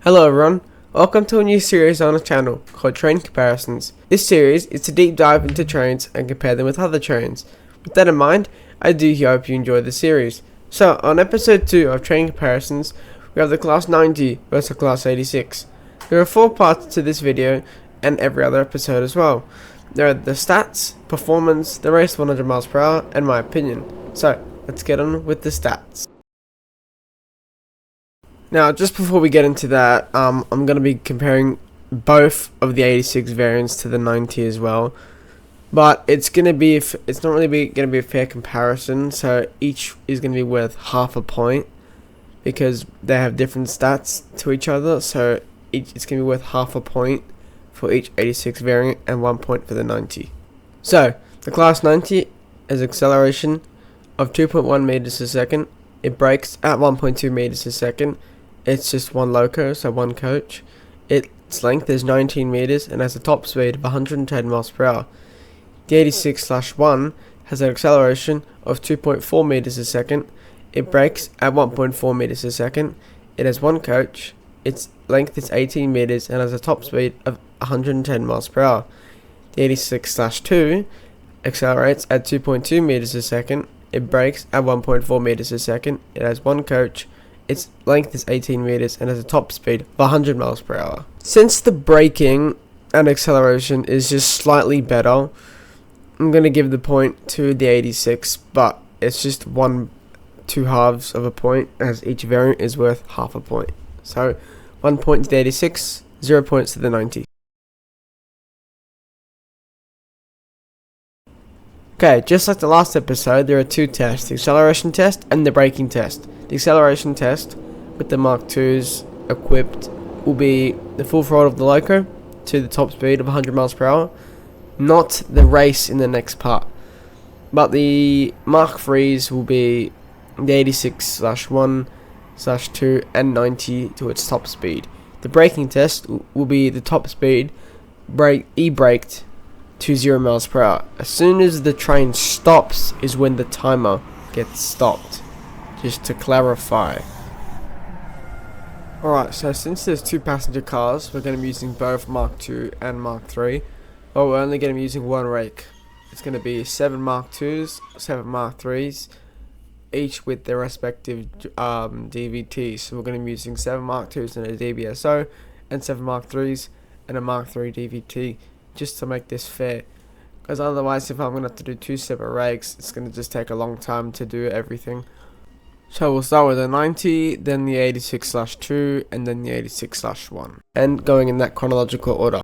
Hello everyone, welcome to a new series on the channel called Train Comparisons. This series is to deep dive into trains and compare them with other trains. With that in mind, I do hope you enjoy the series. So, on episode 2 of Train Comparisons, we have the Class 90 versus Class 86. There are 4 parts to this video and every other episode as well. There are the stats, performance, the race 100 miles per hour, and my opinion. So, let's get on with the stats. Now, just before we get into that, I'm going to be comparing both of the 86 variants to the 90 as well. But it's going to be, it's not really going to be a fair comparison, so each is going to be worth half a point because they have different stats to each other. So it's going to be worth half a point for each 86 variant and 1 point for the 90. So the Class 90 has acceleration of 2.1 meters a second. It brakes at 1.2 meters a second. It's just one loco, so one coach. Its length is 19 meters and has a top speed of 110 miles per hour. The 86/1 has an acceleration of 2.4 meters a second. It brakes at 1.4 meters a second. It has one coach. Its length is 18 meters and has a top speed of 110 miles per hour. The 86/2 accelerates at 2.2 meters a second. It brakes at 1.4 meters a second. It has one coach. Its length is 18 meters and has a top speed of 100 miles per hour. Since the braking and acceleration is just slightly better, I'm going to give the point to the 86, but it's just 2 halves of a point, as each variant is worth half a point. So 1 point to the 86, 0 points to the 90. Okay, just like the last episode, there are 2 tests, the acceleration test and the braking test. The acceleration test with the Mark IIs equipped will be the full throttle of the loco to the top speed of 100 miles per hour, not the race in the next part. But the Mark IIIs will be the 86/1/2 and 90 to its top speed. The braking test will be the top speed e-braked to 0 miles per hour. As soon as the train stops is when the timer gets stopped, just to clarify. Alright, so since there's 2 passenger cars, we're going to be using both Mark II and Mark III, but we're only going to be using one rake. It's going to be 7 Mark IIs, 7 Mark IIIs, each with their respective DVTs. So we're going to be using 7 Mark IIs and a DBSO, and 7 Mark IIIs and a Mark III DVT, just to make this fair, because otherwise if I'm going to have to do 2 separate rakes, it's going to just take a long time to do everything. So we'll start with the 90, then the 86/2, and then the 86/1, and going in that chronological order.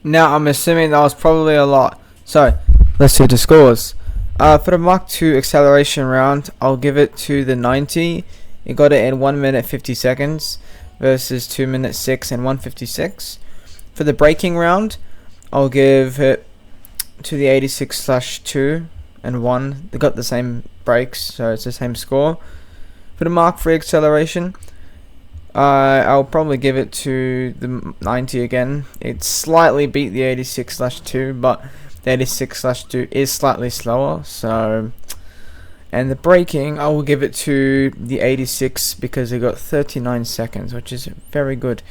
Now I'm assuming that was probably a lot. So let's see the scores. For the Mark II acceleration round, I'll give it to the 90. It got it in 1 minute 50 seconds versus 2 minutes 6 and 156. For the braking round, I'll give it to the 86/2 and 1. They got the same brakes, so it's the same score. For the Mark III acceleration, I'll probably give it to the 90 again. It slightly beat the 86/2, but the 86/2 is slightly slower, so... And the braking, I will give it to the 86 because it got 39 seconds, which is very good.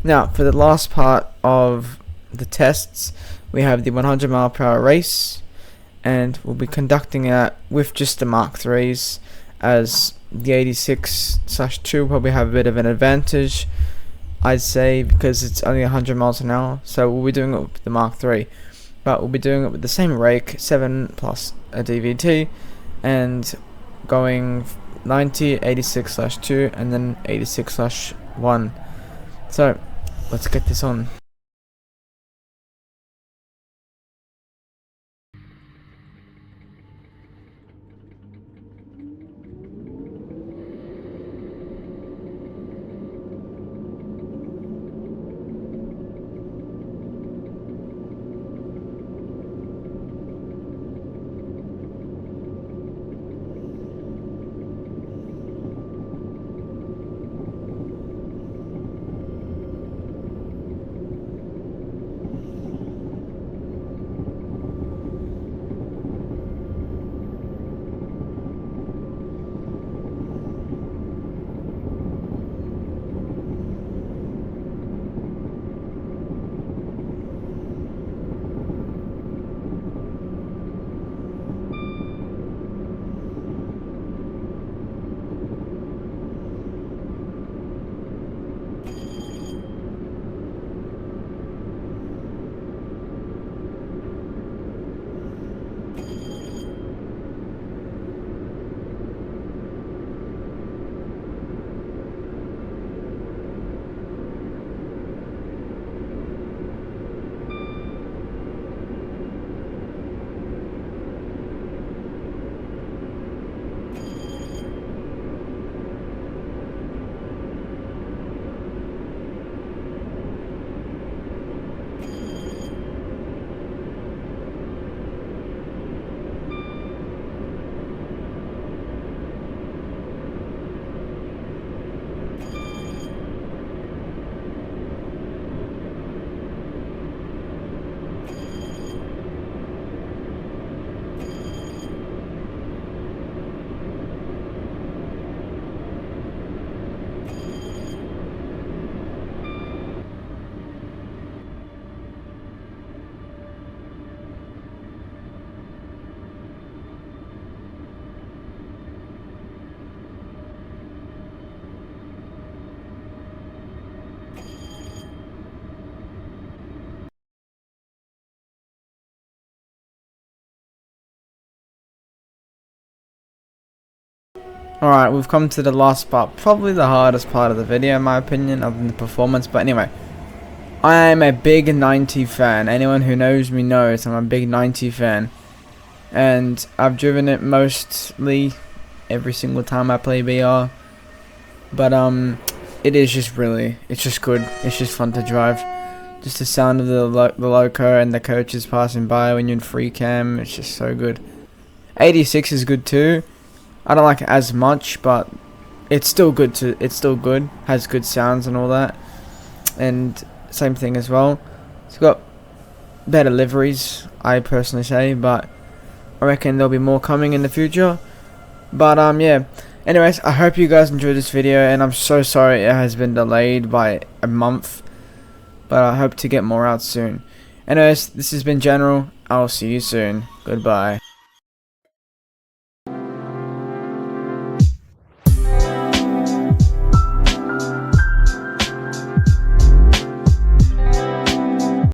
Now, for the last part of the tests, we have the 100-mile-per-hour race, and we'll be conducting that with just the Mark IIIs, as the 86/2 probably have a bit of an advantage, I'd say, because it's only 100 miles an hour. So we'll be doing it with the Mark III, but we'll be doing it with the same rake, 7 plus a DVT, and going 90, 86/2, and then 86/1. So let's get this on. Alright, we've come to the last part, probably the hardest part of the video in my opinion, other than the performance, but anyway. I am a big 90 fan. Anyone who knows me knows I'm a big 90 fan. And I've driven it mostly every single time I play BR. But it is just really, it's just good. It's just fun to drive. Just the sound of the loco and the coaches passing by when you're in free cam, it's just so good. 86 is good too. I don't like it as much, but it's still good has good sounds and all that. And same thing as well. It's got better liveries, I personally say, but I reckon there'll be more coming in the future. But yeah. Anyways, I hope you guys enjoyed this video, and I'm so sorry it has been delayed by a month, but I hope to get more out soon. Anyways, this has been General. I'll see you soon. Goodbye.